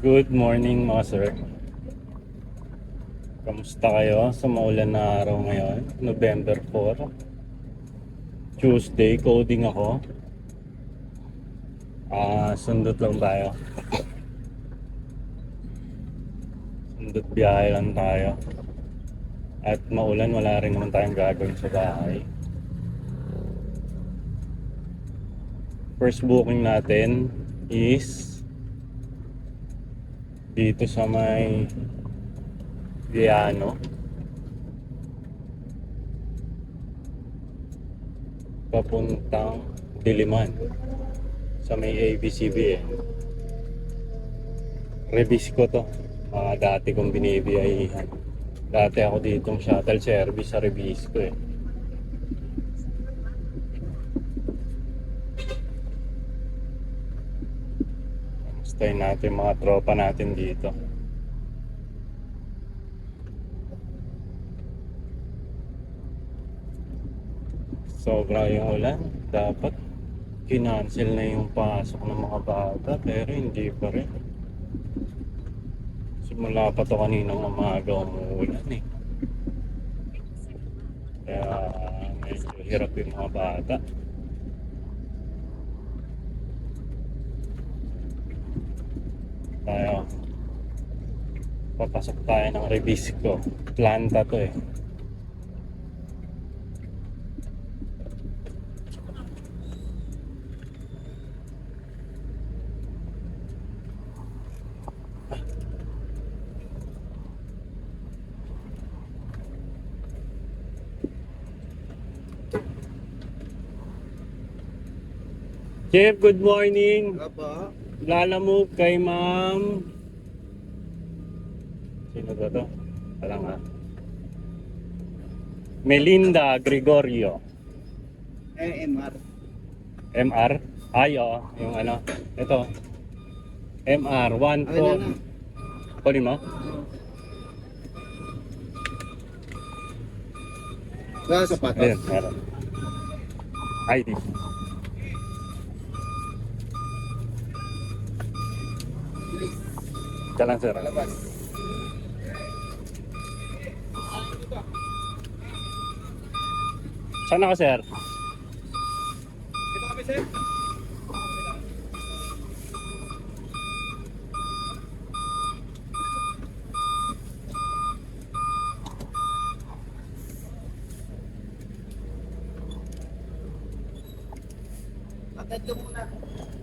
Good morning mga sir. Kamusta kayo sa maulan na araw ngayon? November 4, Tuesday, coding ako. Sundot lang tayo. Sundot biyahe lang tayo. At maulan, wala rin naman tayong gagawin sa bahay. First booking natin is dito sa may Viano. Papuntang Diliman sa may ABCBN. Release ko to. Mga dati kong binibiyahihan. Dati ako ditong shuttle service sa Revisco eh. Kamustahin natin mga tropa natin dito. Sobra yung ulan. Dapat kinancel na yung pasok ng mga bata pero hindi pa rin. Simula pa to kaninang umaga umuulan eh. Kaya medyo hirap yung mga bata. Tayo, papasok tayo ng Revisco. Planta to eh. Chef, good morning. Aba, Lalamove kay ma'am. Sino ba to? Wala nga. Melinda Gregorio. MR. MR? Ay, oo. Yung ano. Ito. MR. 1 Ay, po. na. Kunin mo? Sa sapatos. Ayun, meron. ID. Ito lang, sir. Palabas. Saan ako, sir? Ito kami, sir. Akit ka muna.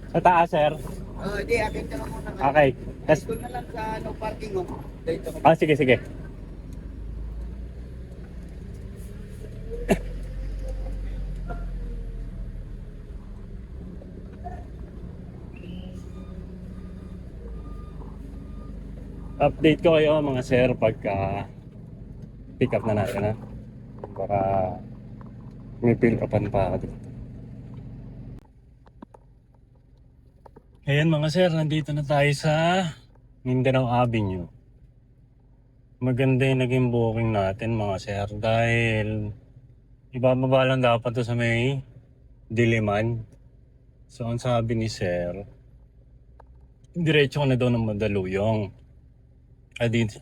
Sa taas, sir. Hindi, akit ka lang muna. Okay. Yes. Doon na lang sa no parking mo. Dito ka. Sige, sige. Update ko kayo mga sir pagka pick up na natin ha. Para may pick upan pa ako dito. Ayan mga sir, nandito na tayo sa Mindanao Avenue. Maganda yung naging booking natin mga sir dahil ibababa lang dapat to sa may Diliman. So ang sabi ni sir, diretso ko na daw ng Mandaluyong.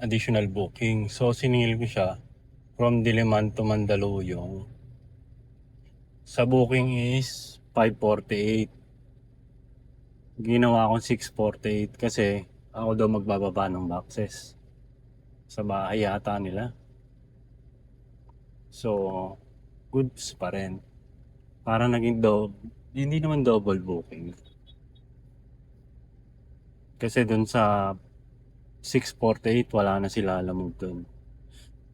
Additional booking. So siningil ko siya from Diliman to Mandaluyong. Sa booking is 548. Ginawa akong 648 kasi ako daw magbababa ng boxes sa bahay yata nila. So goods pa rin. Parang naging hindi naman double booking. Kasi dun sa 648 wala na sila alam dun.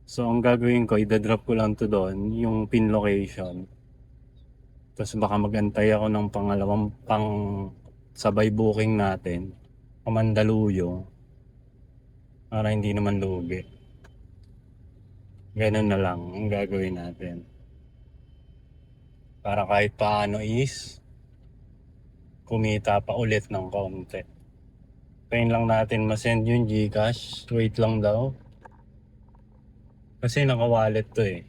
So ang gagawin ko, idadrop ko lang to doon, yung pin location. Tapos baka magantay ako ng pangalawang sabay booking natin, Mandaluyong, para hindi naman lugi. Ganun na lang ang gagawin natin. Para kahit paano is kumita pa ulit ng konti. Pain lang natin masend yung GCash. Wait lang daw. Kasi naka-wallet to eh.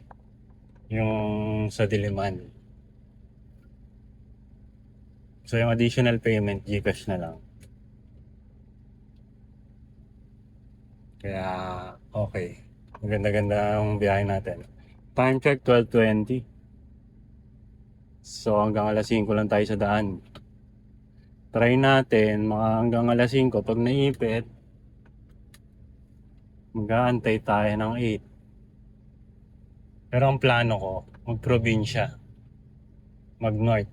Yung sa Diliman. So yung additional payment, GCash na lang. Kaya okay. Maganda-ganda ang biyahe natin. Time check 12:20. So hanggang alas 5 lang tayo sa daan. Try natin mga hanggang alas 5 pag naipit, mag-aantay tayo ng 8. Pero ang plano ko, mag-probinsya, mag-north,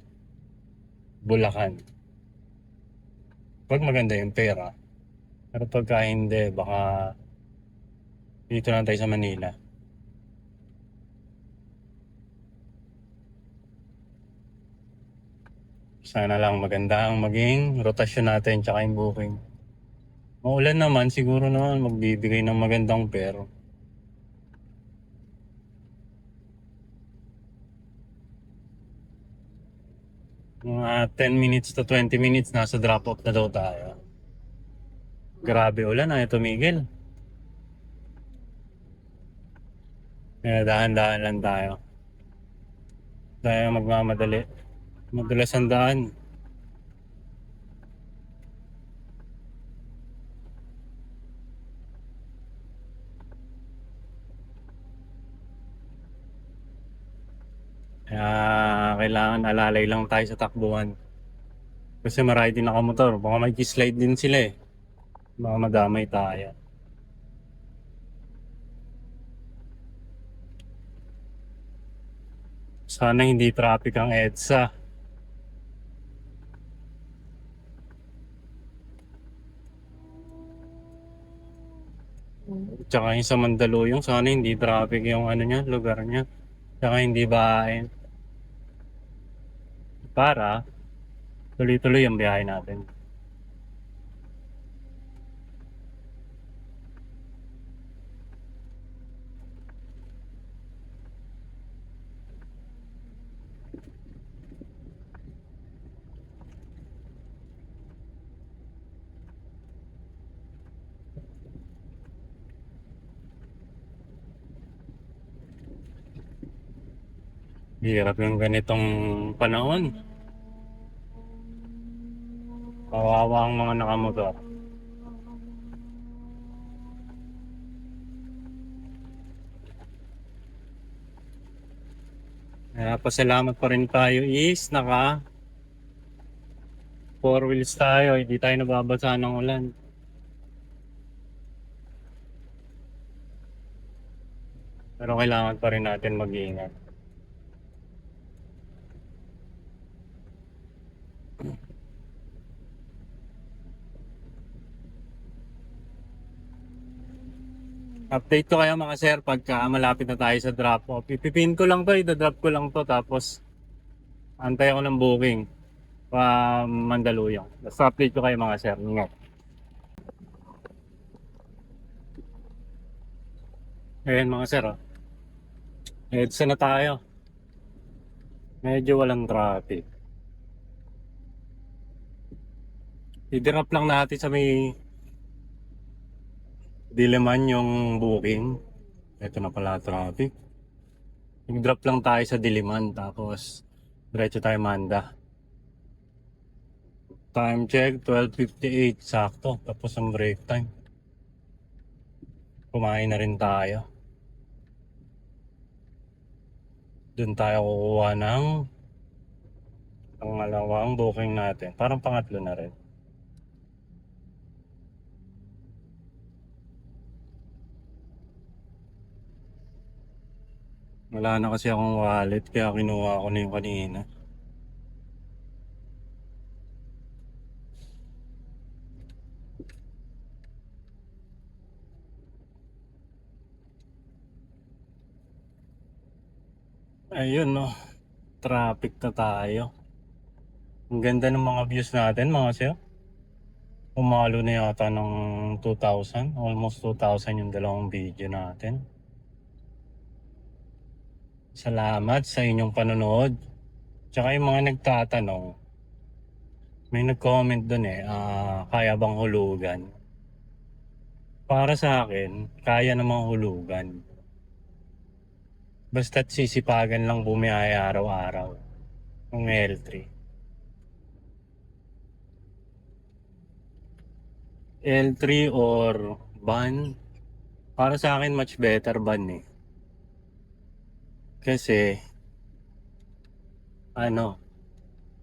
Bulacan. Pag maganda yung pera. Pero pagka hindi, baka dito lang tayo sa Manila. Sana lang maganda ang maging rotasyon natin tsaka yung booking. Maulan naman, siguro naman magbibigay ng magandang pera. Mga 10 minutes to 20 minutes, nasa drop off na daw tayo. Grabe ulan, ayaw tumigil. Kaya dahan-dahan lang tayo. Tayo magmamadali. Madulas ang daan. Kaya kailangan alalay lang tayo sa takbuhan. Kasi marami din nakamotor. Baka may slide din sila eh. Baka madamay tayo. Sana hindi traffic ang EDSA. Tsaka yung sa Mandaluyong, sana hindi traffic yung ano niya, lugar niya. Tsaka hindi bahain. Para tuloy-tuloy ang biyahe natin. Hirap yung ganitong panahon. Kawawa ang mga nakamotor. Kaya pasalamat pa rin tayo is naka 4 wheels tayo. Hindi tayo nababasa ng ulan. Pero kailangan pa rin natin mag-iingat. Update ko kayo mga sir pagka malapit na tayo sa drop off. Ipipin ko lang to, idadrop ko lang to tapos antay ako ng booking pa Mandaluyong. Basta update ko kayo mga sir. Ingat. Ayan mga sir. EDSA na tayo. Medyo walang traffic. I-drop lang natin sa may Diliman yung booking. Ito na pala traffic. I-drop lang tayo sa Diliman tapos diretso tayo Manda. Time check 12:58 sakto tapos ang break time. Kumain na rin tayo. Doon tayo kukuha ng pangalawang booking natin. Parang pangatlo na rin. Wala na kasi akong wallet kaya kinuha ko na yung kanina. Ayun no, traffic na tayo. Ang ganda ng mga views natin mga sir. Umalo na yata ng 2,000. Almost 2,000 yung dalawang video natin. Salamat sa inyong panonood. Tsaka yung mga nagtatanong, may nag-comment dun eh, kaya bang hulugan? Para sa akin, kaya namang hulugan. Basta't sisipagan lang bumiyahe araw-araw. Ng L3. L3 or van, Para sa akin, much better van eh. Kasi, ano,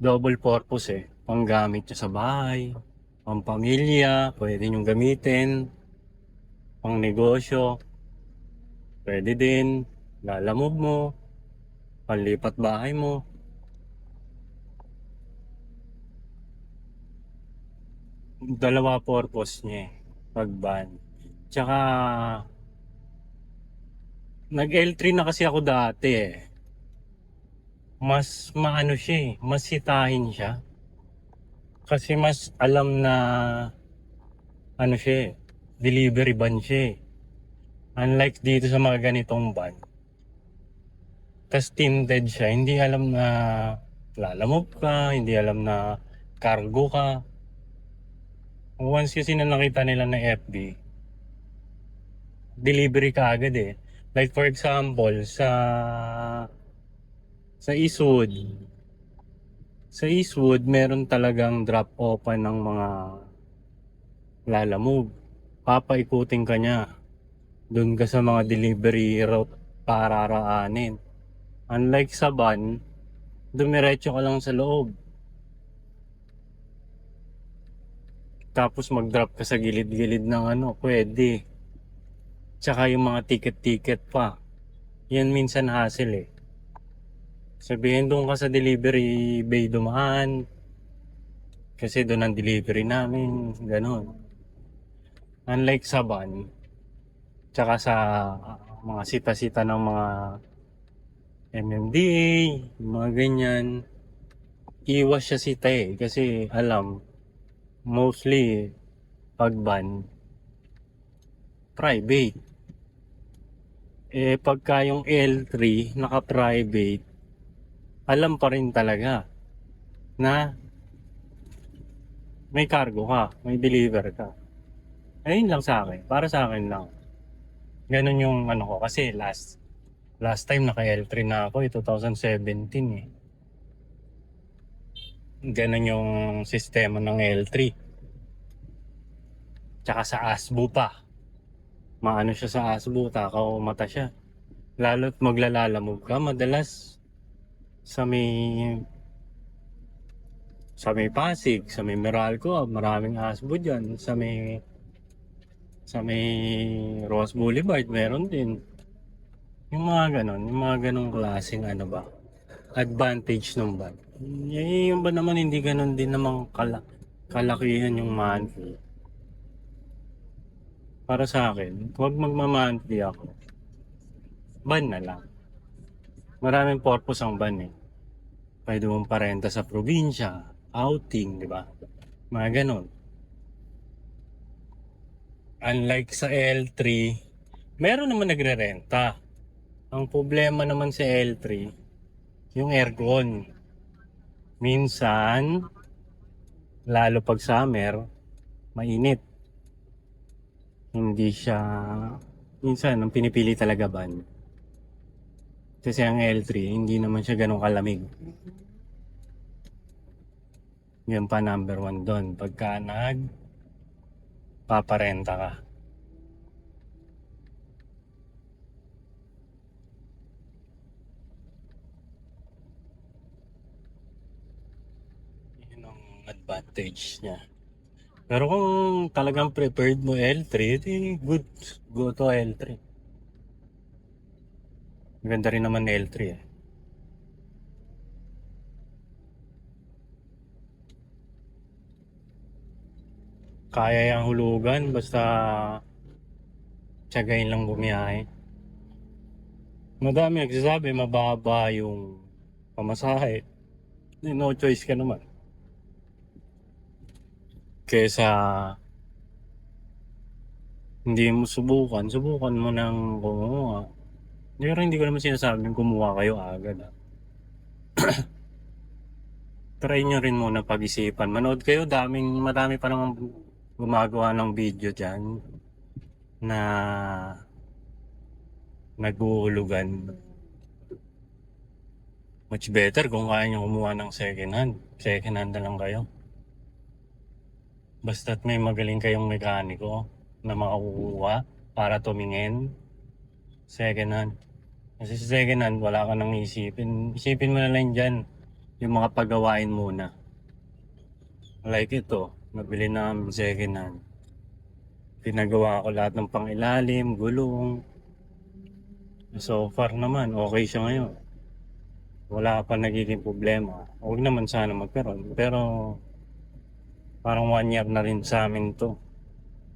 double purpose eh. Panggamit nyo sa bahay, pang pamilya, pwede nyo gamitin, pang negosyo, pwede din, lalamove mo, panlipat bahay mo. Dalawa purpose niya eh, pag van. Tsaka, nag L3 na kasi ako dati eh. Mas maano siya eh, mas sitahin siya. Kasi mas alam na, ano siya eh, delivery van siya eh. Unlike dito sa mga ganitong van. Tas tinted siya, hindi alam na lalamove ka, hindi alam na cargo ka. Once kasi na nakita nila na FB, delivery ka agad eh. Like for example, sa Eastwood. Sa Eastwood, meron talagang drop open ng mga lalamove. Papaikutin ka niya. Doon ka sa mga delivery route para araanin. Unlike sa van, dumiretso ka lang sa loob. Tapos mag-drop ka sa gilid-gilid ng pwede. Tsaka yung mga ticket-ticket pa. Yan minsan hassle eh. Sabihin doon ka sa delivery bay dumaan. Kasi doon ang delivery namin. Ganon. Unlike sa van, tsaka sa mga sita-sita ng mga MMDA, mga ganyan, iwas siya sita eh. Kasi alam, mostly, pag van, private. Eh, pagka yung L3, naka-private, alam pa rin talaga na may cargo ka, may deliver ka. Ayun lang sa akin, para sa akin lang. Ganun yung ko, kasi last time naka L3 na ako, 2017 eh. Ganun yung sistema ng L3. Tsaka sa ASBO pa. Maano siya sa ASBO, takaw mata siya. Lalo't maglalalamove ka, madalas sa may Pasig, sa may Meralco, maraming ASBO dyan. Sa may Ross Boulevard, meron din. Yung mga ganong klaseng advantage ng van. Yung ba naman hindi ganon din namang kalakihan yung monthly. Para sa akin, huwag magma-monthly ako. Van na lang. Maraming purpose ang van eh. Pwede mong parenta sa probinsya, outing, di ba? Mga ganon. Unlike sa L3, meron naman nagre-renta. Ang problema naman sa L3, yung aircon. Minsan, lalo pag summer, mainit. Hindi siya, minsan, ang pinipili talaga van. Kasi ang L3, hindi naman siya ganun kalamig. Yan pa number 1 doon. Pagka paparenta ka. Yun ang advantage niya. Pero kung talagang prepared mo L3, di good. Go to L3. Maganda rin naman L3 eh. Kaya yung hulugan, basta tiyagain lang bumiyahe. Madami nagsasabi, mababa yung pamasahe. No choice ka naman. Kesa hindi mo subukan mo nang kumuha. Pero hindi ko naman sinasabing kumuha kayo agad. Try nyo rin muna pag-isipan. Manood kayo, madami pa namang gumagawa ng video dyan na naghuhulugan. Much better kung kaya nyo kumuha ng second hand. Second hand na lang kayo. Basta't may magaling kayong mekaniko na makakuha para tumingin. Second hand. Kasi sa second hand, wala ka nang isipin. Isipin mo na lang dyan yung mga paggawain muna. Like ito, nabili namin second hand. Pinagawa ko lahat ng pangilalim, gulong. So far naman, okay siya ngayon. Wala pa nagiging problema. Huwag naman sana magkaroon. Pero parang 1 year na rin sa amin to.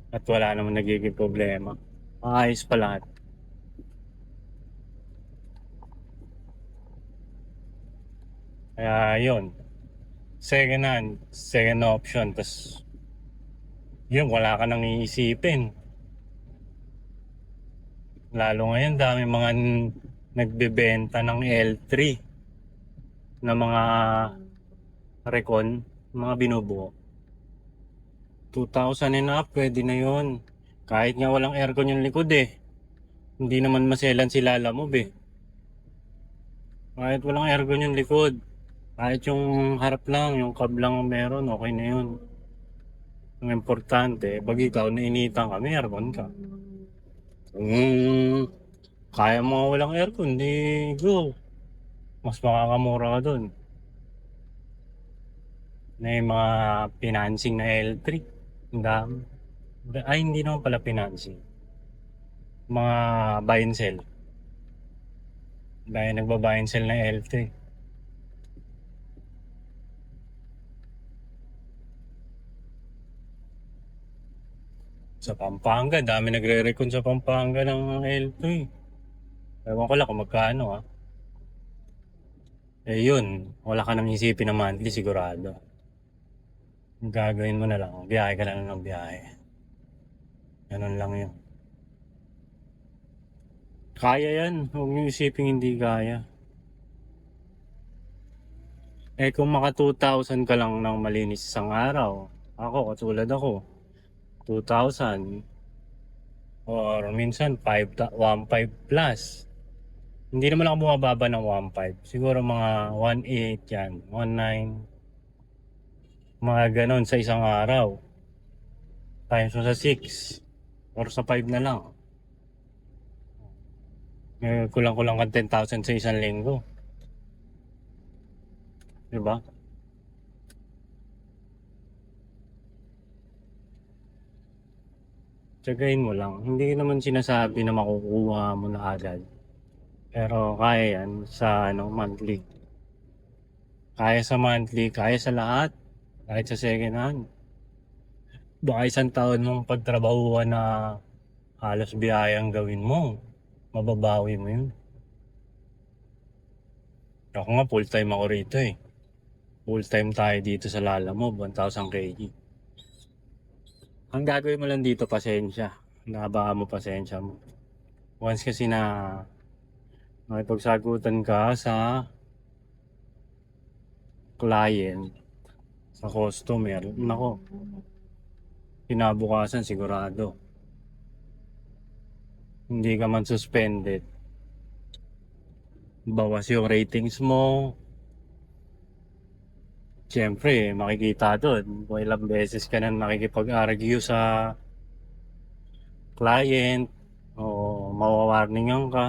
At wala naman nagiging problema. Maayos pa lahat. Kaya yun. Second hand, second option. Tapos yun, wala ka nang iisipin. Lalo ngayon, dami mga nagbebenta ng L3 na mga recon, mga binubuo. 2,000 and up, pwede na yun. Kahit nga walang aircon yung likod eh. Hindi naman maselan si Lalamove eh. Kahit walang aircon yung likod. Kahit yung harap lang, yung cab lang ang meron, okay na yun. Ang importante, pag ikaw nainitan ka, may aircon ka. Kung kaya mo walang aircon, di go. Mas makakamura ka dun. Na yung mga financing na L3. Ang dami. Ay, hindi naman pala financing. Mga buy and sell. Dahil nagba-buy and sell na L3. Sa Pampanga, dami nagre-recon sa Pampanga ng L3. Ewan ko lang kung magkano ah. Eh yun, wala ka nang isipin na monthly sigurado. Ang gagawin mo na lang, biyahe ka lang ng biyahe. Ganun lang yun. Kaya yan, huwag niyo isipin hindi kaya. Eh kung maka 2,000 ka lang ng malinis isang araw, ako katulad ako, 2,000 or minsan 1,500 plus. Hindi naman ako bumababa ng 1,500. Siguro mga 1,800 yan, 1,900. Mga ganon sa isang araw. Times mo sa 6 or sa 5 na lang. Kulang-kulang ka 10,000 sa isang linggo. Diba? Tsagain mo lang. Hindi naman sinasabi na makukuha mo na agad. Pero kaya yan sa monthly. Kaya sa monthly, kaya sa lahat. Kahit sa second hand. Baka isang taon mong pagtrabahuan na halos biyahe ang gawin mo. Mababawi mo yun. Ako nga full time ako rito eh. Full time tayo dito sa Lalamove, 1,000 kg. Ang gagawin mo lang dito, pasensya. Nabaka mo pasensya mo. Once kasi na makipagsagutan ka sa client, sa customer, nako, kinabukasan sigurado. Hindi ka man suspended. Bawas yung ratings mo. Siyempre, makikita doon kung ilang beses ka na makikipag-argue sa client o mawawarningan ka.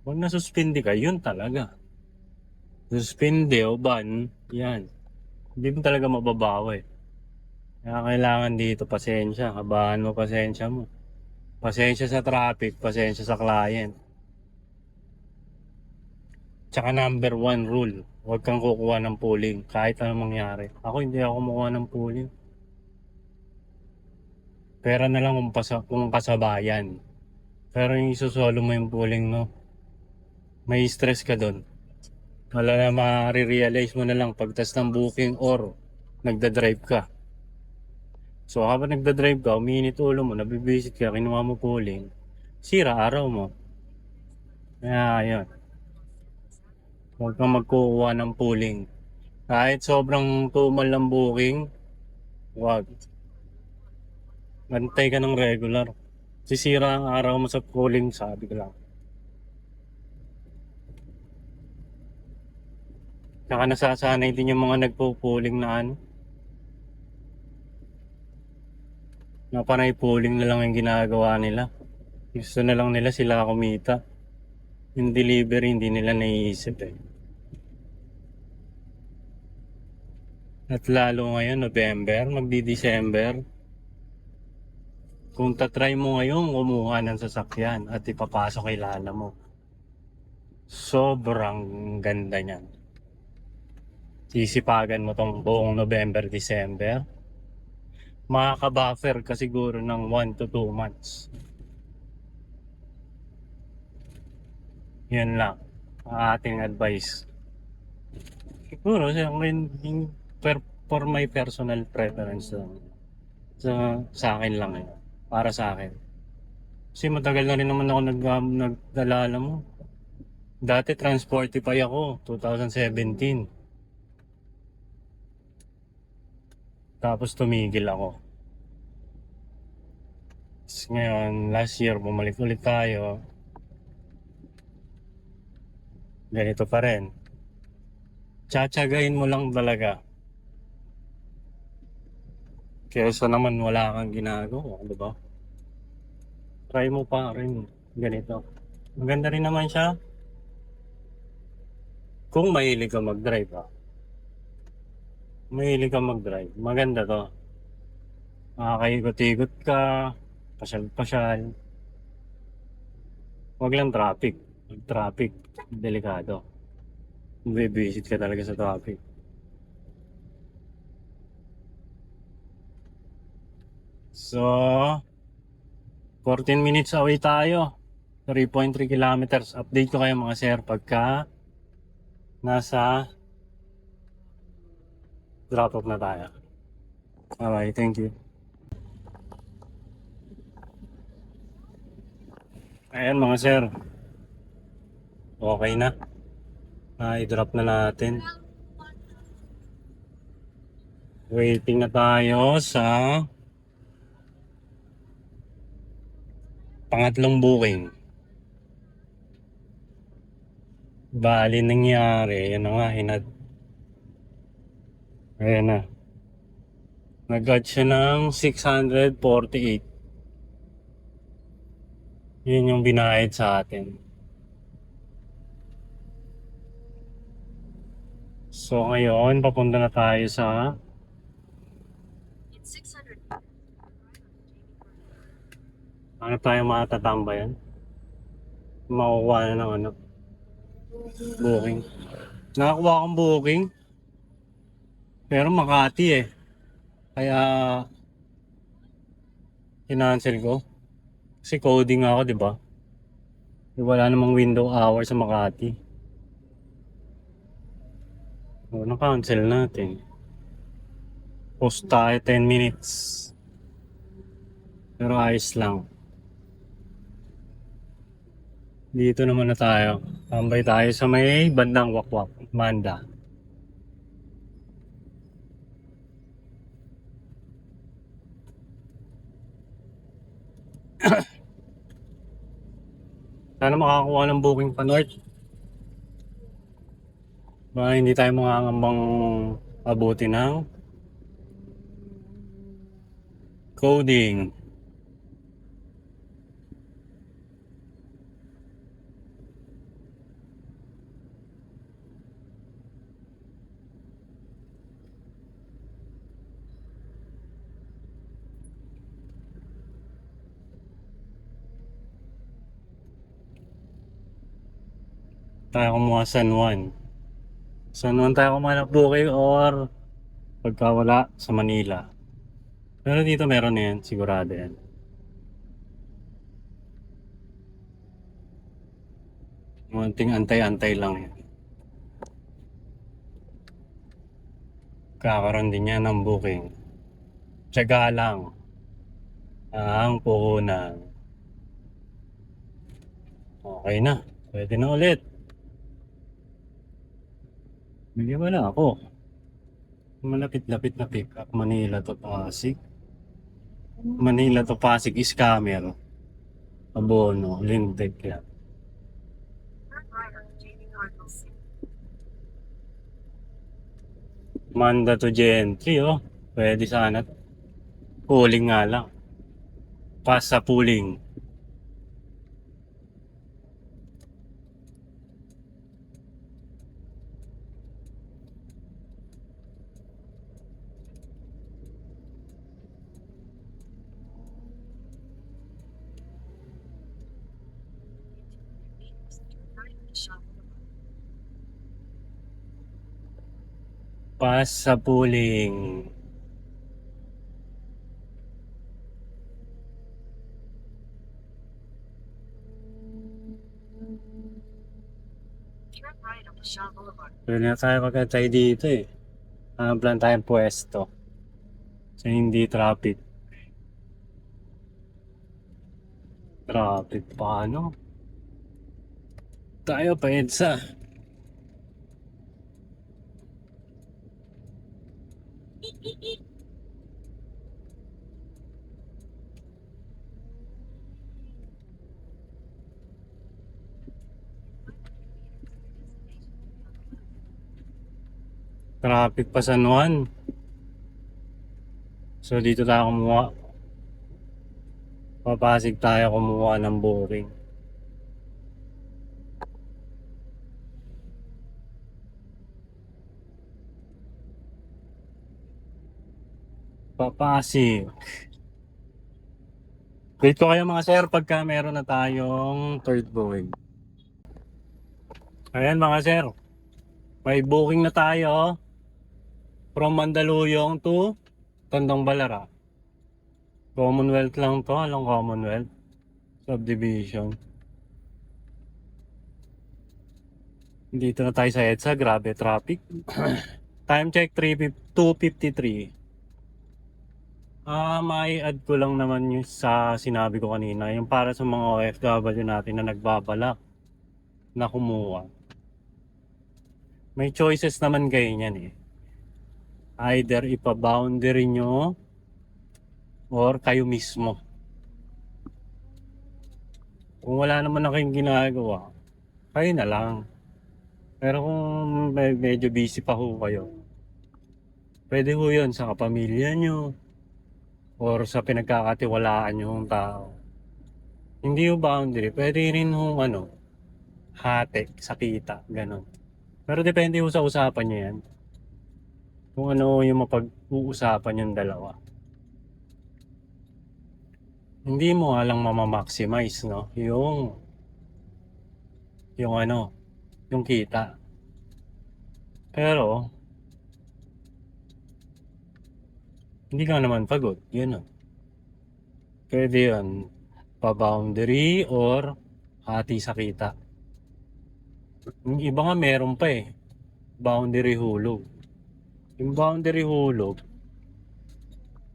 Pag nasuspindi ka, yun talaga. Suspindi o ban, yan. Hindi mo talaga mababawi. Kaya kailangan dito pasensya. Kabahan mo pasensya mo. Pasensya sa traffic, pasensya sa client. Tsaka number 1 rule, huwag kang kukuha ng pooling kahit anong mangyari. Ako hindi ako kumukuha ng pooling. Pera na lang kung kasabayan. Pero yung isusolo mo yung pooling mo, may stress ka doon. Wala na ma-realize mo na lang pagtas ng booking or nagda-drive ka. So habang nagda-drive ka, umiinit ulo mo, nabibisit ka, kinuha mo pooling, sira araw mo. Kaya yun. Huwag kang magkukuha ng pooling. Kahit sobrang tumal ng booking, huwag. Gantay ka ng regular. Sisira ang araw mo sa pooling, sabi ko lang. Saka nasasanay din yung mga nagpo-pooling na Napanay pooling na lang yung ginagawa nila. Gusto na lang nila sila kumita. Yung delivery hindi nila naiisip eh. At lalo ngayon, November, magdi-December. Kung tatry mo ngayon, kumuha ng sasakyan at ipapasok kay lala mo. Sobrang ganda niyan. Sisipagan mo tong buong November, December. Makaka-buffer ka siguro ng 1 to 2 months. Yan lang ang ating advice. Siguro, for my personal preference lang. Sa akin lang eh. Para sa akin. Kasi matagal na rin naman ako nagdalala mo. Dati Transportify ako, 2017. Tapos tumigil ako. Tapos ngayon, last year, bumalik ulit tayo. Ganito pa rin. Tsatsagain mo lang talaga. Kesa naman wala kang ginagawa, di ba? Try mo pa rin ganito. Maganda rin naman siya. Kung mahilig ka mag-drive, mahilig ka mag-drive, maganda to. Makakaikot-ikot ka, pasyal-pasyal. Huwag lang traffic. Traffic, delikado. Bibisit ka talaga sa traffic. So, 14 minutes away tayo. 3.3 kilometers. Update ko kayo mga sir pagka nasa drop off na tayo. Alright, thank you. Ayan mga sir. Okay na. I-drop na natin. Waiting na tayo sa pangatlong booking. Bali nangyari, yan na nga, ayan na. Nag-add siya ng 648. Yun yung binayad sa atin. So ngayon, papunta na tayo sa ano tayo matatambayan? Makukuha na ng ano? Booking. Nakakuha akong booking. Pero Makati eh. Kaya kinancel ko. Kasi coding ako, di ba? Wala namang window hour sa Makati. So, na-cancel natin. Post tayo 10 minutes. Pero ayos lang. Dito naman na tayo. Tambay tayo sa may bandang Wakwak, Manda. Sana makakuha ng booking pa North. Baka hindi tayo makakambang abuti ng coding. Tayo kumuha San Juan. San Juan tayo kumuha ng booking or pagka wala sa Manila. Pero dito meron na yan, sigurado yan. Munting antay-antay lang yan. Kakaroon din yan ng booking. Tiyaga lang ang puhunan. Okay na, pwede na ulit. Bigyan mo na ako. Malapit-lapit na pick up. Manila to Pasig. Manila to Pasig is Scammer. Abono, Lindec yan. Manda to Gentry, oh. Pwede sana. Cooling nga lang. Pass sa pooling. Pass sa pooling. Pwede na tayo magkatay dito eh. Hanap lang tayong pwesto. So hindi traffic. Traffic paano? Tayo pa EDSA. Traffic pa San Juan. So dito tayo kumuha. Papasig tayo kumuha ng boring. Papasig. Wait ko kayo mga sir pagka meron na tayong third booking. Ayan mga sir. May booking na tayo. From Mandaluyong to Tandang Balara. Commonwealth lang to, alang Commonwealth subdivision. Dito na tayo sa EDSA, grabe traffic. Time check 2:53. May add ko lang naman yung sa sinabi ko kanina, yung para sa mga OFW natin na nagbabalak na kumuha. May choices naman kayo niyan eh. Either ipa-boundary nyo or kayo mismo. Kung wala naman na kayong ginagawa, kayo na lang. Pero kung medyo busy pa ho kayo, pwede ho yun sa kapamilya nyo or sa pinagkakatiwalaan nyo ng tao. Hindi ho boundary, pwede rin ho hati sa kita, ganun. Pero depende ho sa usapan nyo yan. Kung ano yung mapag-uusapan yung dalawa. Hindi mo alang mamamaximize, no? Yung kita. Pero, hindi ka naman pagod, yun o. Pwede yun, pa-boundary or hati sa kita. Yung iba nga meron pa eh, boundary hulog. Yung boundary hulog,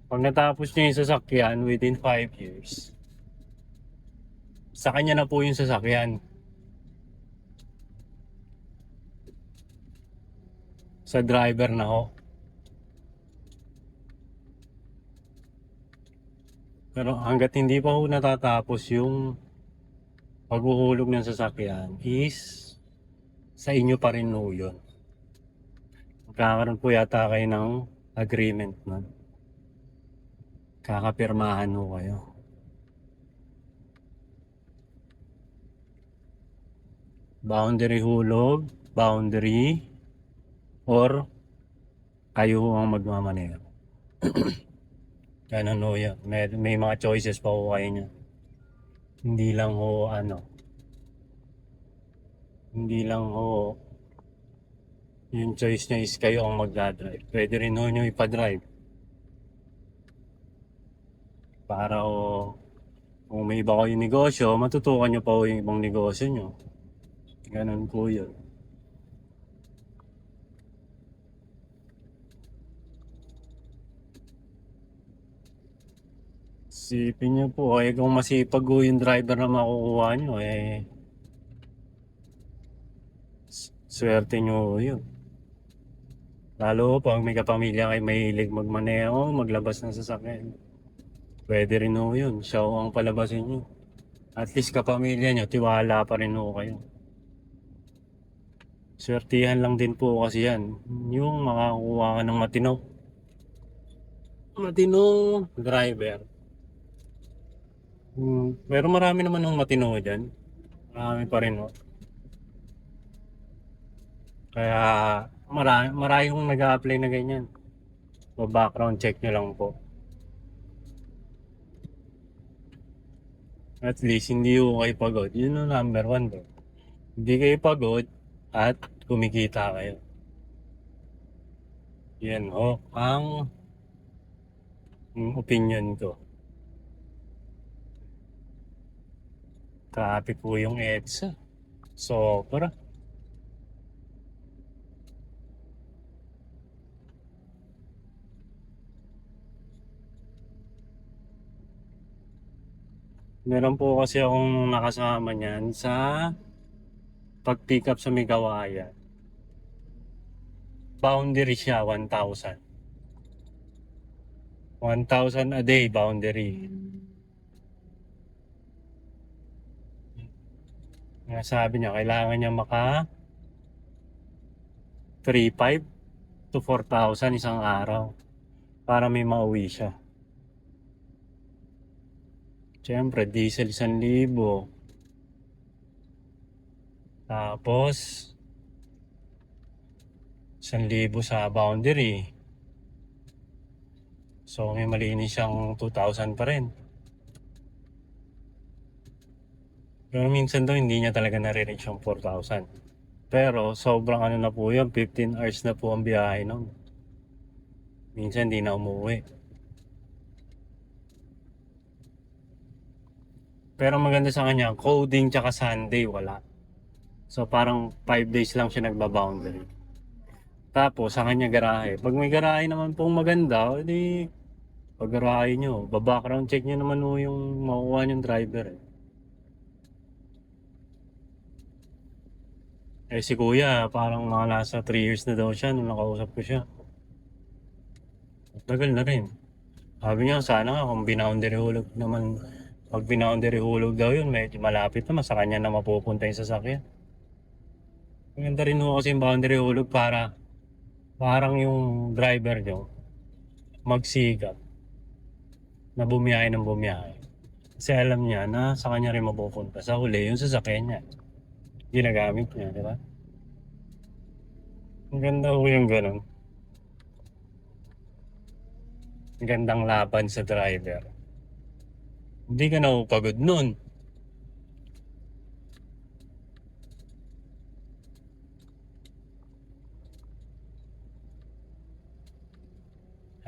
pag natapos niya yung sasakyan within 5 years, sa kanya na po yung sasakyan. Sa driver na ho. Pero hanggat hindi pa ho natatapos yung paghuhulog ng sasakyan is sa inyo pa rin ho yun. Magkakaroon po yata kayo ng agreement na kakapirmahan ho kayo. Boundary hulog, boundary, or kayo ho ang magmamaneho. Ganun ho yan. May mga choices pa ho kayo niya. Hindi lang ho hindi lang ho yung choice niya is kayo ang magdadrive. Pwede rin ho nyo ipadrive. Para ho, kung may iba kayong negosyo, matutukan nyo pa ho yung ibang negosyo nyo. Ganun po yun. Sipin nyo po, kung masipag ho yung driver na makukuha nyo, swerte nyo yun. Lalo pag may kapamilya kayo mahilig magmaneho, maglabas ng sasakyan. Pwede rin ho yun, siya ho ang palabasin nyo. At least kapamilya nyo, tiwala pa rin ho kayo. Swertihan lang din po kasi yan, yung makakuha ka ng matinong driver. Pero marami naman ng matino dyan. Marami pa rin, oh. Kaya marami kong nag-a-apply na ganyan. So background check nyo lang po. At least hindi ko kayo pagod. Yun ang number one, bro. Hindi kayo pagod at kumikita kayo. Yan ho ang opinion ko. Traffic po yung EDSA. Sobra. Meron po kasi akong nakasama niyan sa pag-pick up sa Migawaya. Boundary siya, 1,000. 1,000 a day boundary. Nga sabi niya, kailangan niya maka 3,500 to 4,000 isang araw para may mauwi siya. Siyempre, diesel 1,000. Tapos, 1,000 sa boundary. So, may malinis siyang 2,000 pa rin. Pero minsan daw, hindi niya talaga nare-reach yung 4,000. Pero, sobrang ano na po yun, 15 hours na po ang biyahe nun. Minsan, hindi na umuwi. Pero maganda sa kanya, coding tsaka Sunday, wala. So, parang 5 days lang siya nagba-boundary. Tapos, sa kanya garahe. Pag may garahe naman pong maganda, edi pag garahe nyo, background check nyo naman po yung makukuha yung driver. Eh si kuya, parang mga nasa 3 years na daw siya nung nakausap ko siya. Tagal na rin. Sabi niya, sana nga kung binoundary hulog naman, pag binoundary hulog daw yun, medyo malapit naman sa kanya na mapupunta yung sasakyan. Maganda rin ho kasi yung boundary hulog para parang yung driver nyo magsikap na bumiyahe ng bumiyahe. Kasi alam niya na sa kanya rin mapupunta. Sa huli, yung sasakyan niya. Ginagamit niya, di ba? Ang ganda ho yung ganun. Ang gandang laban sa driver. Hindi ka na ho pagod nun.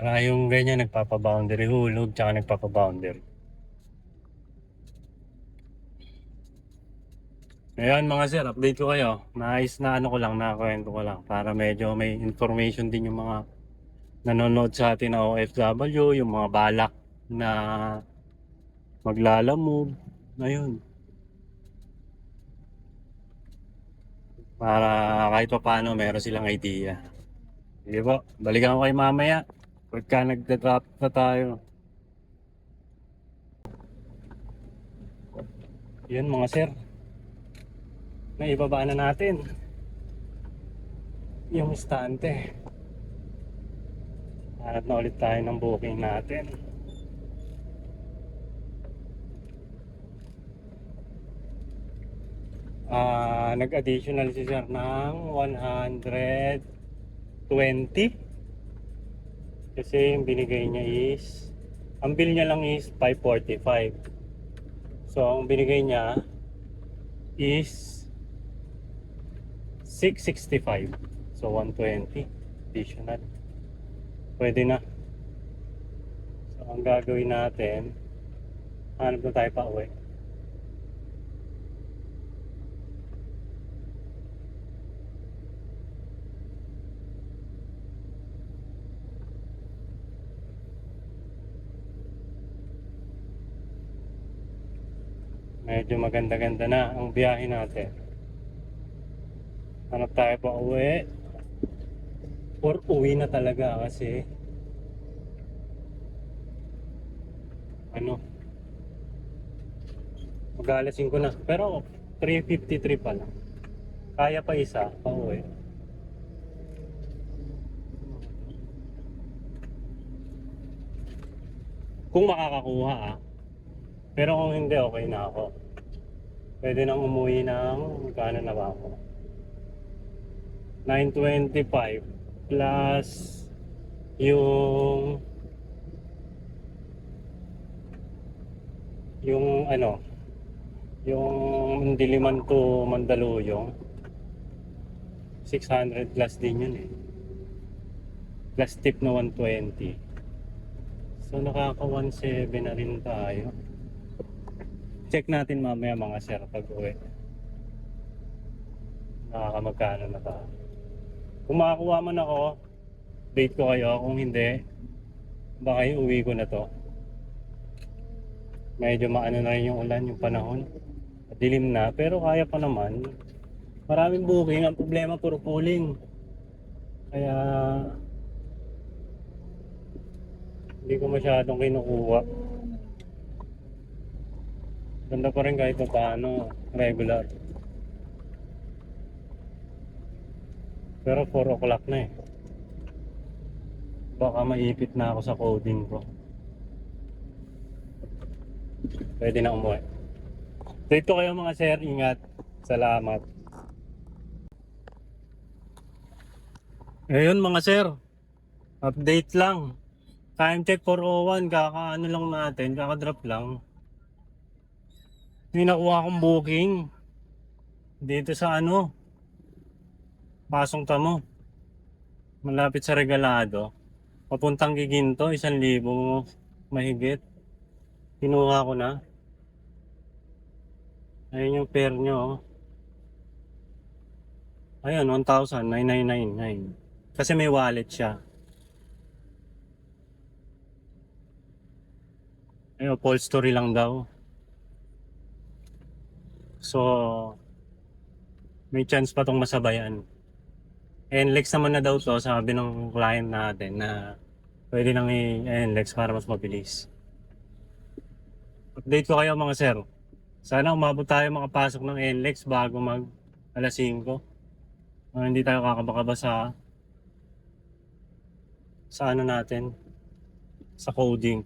Saka yung ganyan, nagpapaboundary hulog, tsaka nagpapaboundary. Ngayon mga sir, update ko kayo. Nice na ano ko lang, nakakwento ko lang. Para medyo may information din yung mga nanonood sa atin na OFW, yung mga balak na maglalamove. Ayun. Para kahit pa paano, meron silang idea. Sige po, balikan ko kayo mamaya. Pagka nagda-drop na tayo. Yun mga sir. Naibaba na natin yung istante. Hanap na ulit tayo ng booking natin. Nag-additional si sir ng 120 kasi yung binigay niya is, ang bill niya lang is 545. So ang binigay niya is 665. So 120 additional. Pwede na. So ang gagawin natin, hanap na tayo pa uwi. Medyo maganda-ganda na ang biyahe natin. Hanap tayo pa uwi. Or uwi na talaga kasi ano, mag-aalasin ko na. Pero 3:53 pa lang. Kaya pa isa, pa uwi. Kung makakakuha Pero kung hindi, okay na ako. Pwede nang umuwi ng, magkano na ba ako? 925 plus yung ano, yung Diliman to Mandaluyong, 600 plus din yun eh. Plus tip na 120. So nakaka 1.7 na rin tayo. Check natin mamaya mga sir pag uwi. Nakakamagkano na tayo. Kung makakuha man ako, date ko kayo. Kung hindi, baka uwi ko na to. Medyo maano na rin yung ulan, yung panahon. Dilim na, pero kaya pa naman. Maraming booking. Ang problema, puro pooling. Kaya, hindi ko masyadong kinukuha. Ganda pa rin kahit pa paano, regular. Pero 4 o'clock na eh. Baka maipit na ako sa coding ko. Pwede na umuwi. Dito kayo mga sir, ingat. Salamat. Ngayon mga sir, update lang. Time check 4:01, kakaano lang natin, kakadrop lang. May nakuha akong booking dito sa ano, Pasong Tamo. Malapit sa Regalado. Papuntang Giginto, 1,000 mahigit. Kinuha ko na. Ayun yung fare nyo. Oh. Ayun, 1,999. Kasi may wallet siya. Ayun, upholstery lang daw. So, may chance pa tong masabayan. NLEX naman na daw to, sabi ng client natin na pwede nang i-NLEX para mas mabilis. Update ko kayo mga sir. Sana umabot tayo makapasok ng NLEX bago mag alas 5. Hindi tayo kakabakaba sa ano natin, sa coding.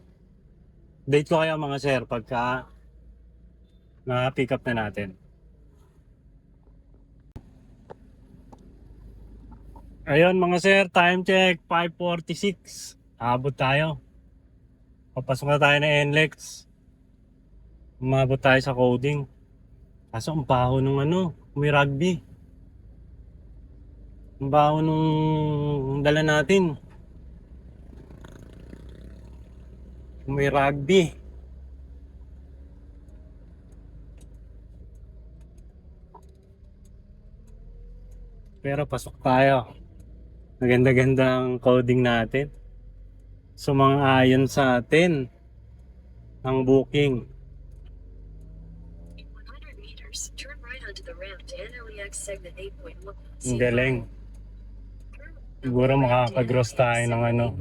Update ko kayo mga sir pagka na-pick up na natin. Ayun mga sir, time check 5:46. Abot tayo. Papasok na tayo ng NLEX. Umabot tayo sa coding. Kaso ang baho nung ano, may rugby. Ang baho nung dala natin. May rugby. Pero pasok tayo. Maganda-ganda ang coding natin. So mga ayon sa atin ang booking. In 100 meters, turn right onto the ramp to NLEX segment 8.1. Ang galing. Siguro makakagross tayo ng ano.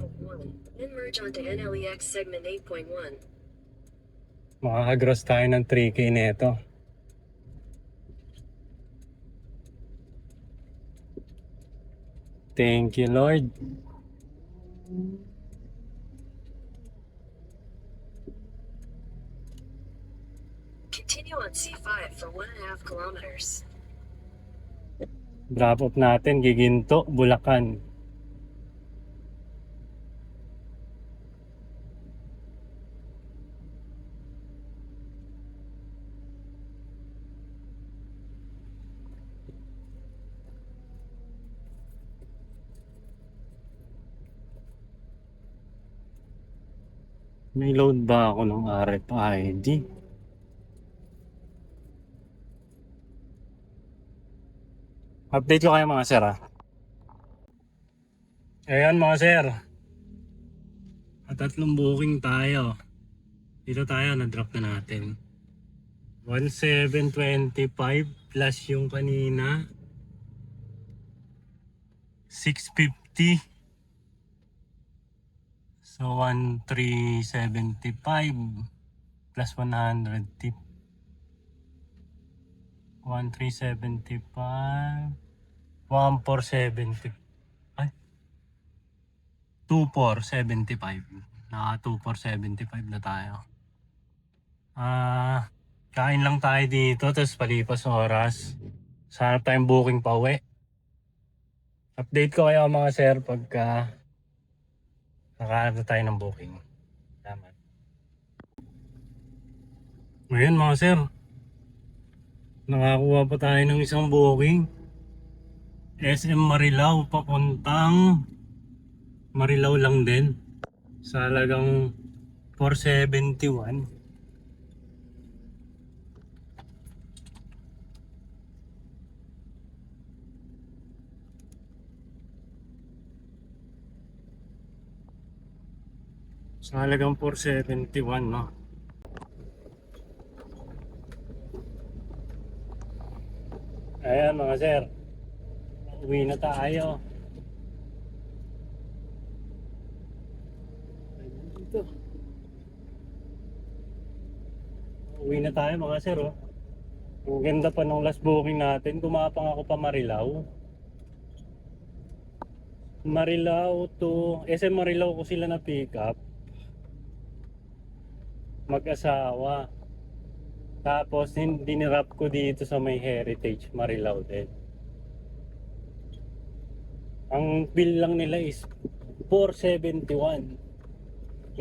Then merge onto NLEX segment 8.1. Makakagross tayo ng 3K nito. Thank you, Lord. Continue on C5 for 1.5 kilometers. Drop off natin, Giginto, Bulacan. May load ba ako ng RFID? Update ko kayo mga sir ha. Ayan mga sir. At 3 booking tayo. Dito tayo, na-drop na natin. 1,725 plus yung kanina. 650. So 1,375 plus 100 tip. 1,375. 1,470. Ay. 2,475. Naka 2,475 na tayo. Kain lang tayo dito, tapos palipas oras. Sana tayong booking pa uwi. Update ko kayo mga sir pagka nakahanap na tayo ng booking. Tama. Ngayon mga sir, nakakuha pa tayo ng isang booking. SM Marilao, papuntang Marilao lang din. Sa halagang 471. Sa halagang 471, no? Ayan mga sir, uwi na tayo. Dito. Uwi na tayo mga sir, oh. Ang ganda pa ng last booking natin, gumapang ako pa Marilao. Marilao to, SM Marilao ko sila na pick up. Mag-asawa. Tapos dinirap ko dito sa may Heritage Marilao din. Ang bill lang nila is 471.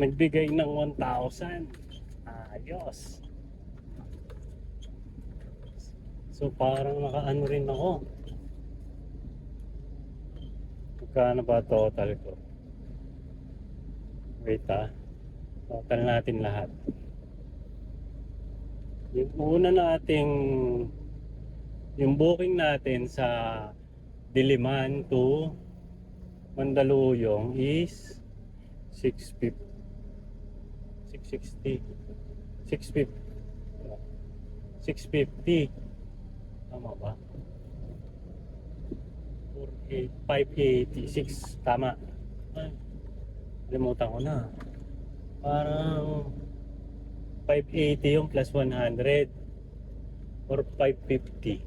Nagbigay ng 1,000. Ayos. So parang nakaano rin ako. Magkano ba total ko? Wait total natin lahat. Yung una nating yung booking natin sa Diliman to Mandaluyong is 650 660 650 650 tama ba? 586 tama. Ay, limutan ko na. Parang 580 yung plus 100 or 550.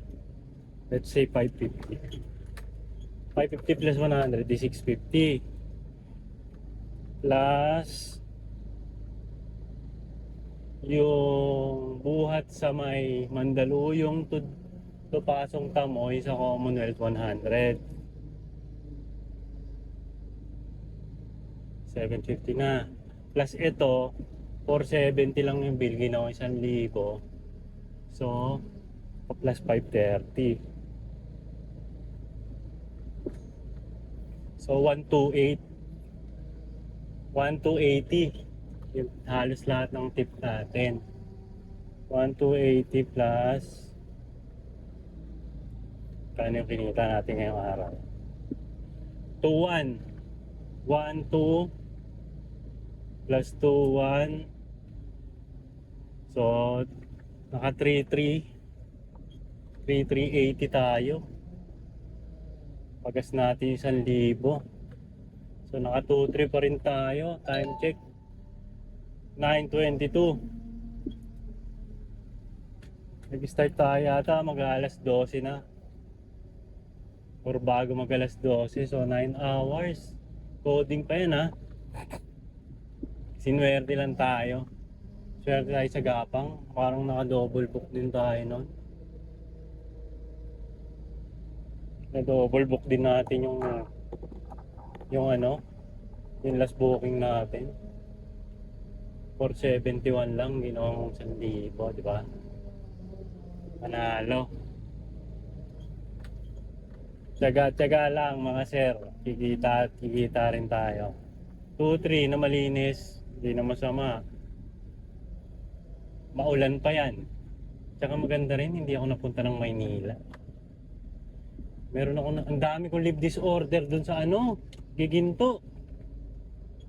Let's say 550. 550 plus 100 is 650. Plus yung buhat sa may Mandaluyong to Pasong Tamoy sa Commonwealth 100. 750 na. Plus ito 470 lang yung bill, ginawa 1,000. So plus 530. So 128 1280 yung halos lahat ng tip natin. 1280 plus kano yung kinita natin ngayong araw? 21 12 plus 21. So naka 3380 tayo. Pagas natin 1,000. So naka 23 pa rin tayo. Time check 9:22. Nag-start tayo yata mag-alas 12 na. Or bago mag-alas 12. So 9 hours. Coding pa yan ha. Sinwerte lang tayo. Swerte tayo sa gapang. Parang naka-double book din tayo nun. Na-double book din natin yung ano, yung last booking natin. 471 lang, ginawang 1,000, di ba? Manalo. Tiyaga lang mga sir. Kikita rin tayo. 2-3 na malinis, hindi na masama. Maulan pa yan. Tsaka maganda rin, hindi ako napunta ng Maynila. Meron ako ang dami kong leave disorder dun sa Giginto.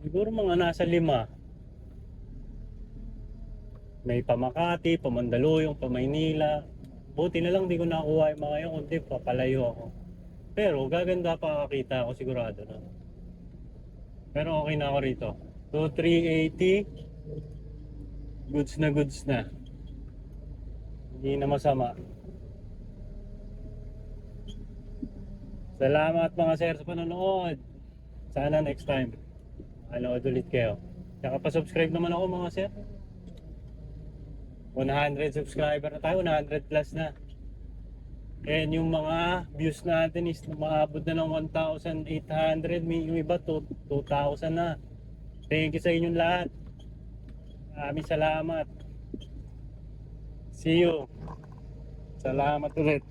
Siguro mga nasa 5. May pa Makati, pa Mandaluyong, pa Maynila. Buti na lang di ko nakuha yung mga yun, kundi papalayo ako. Pero gaganda pa kakita ako, sigurado na. Pero okay na ako rito. So 380, goods na. Hindi na masama. Salamat mga sir sa panonood. Sana next time manood ulit kayo. Tsaka pa-subscribe naman ako mga sir. 100 subscriber na tayo, 100 plus na. And yung mga views natin is maabot na ng 1,800, may yung iba 2,000 na. Thank you sa inyong lahat. Maraming salamat. See you. Salamat ulit.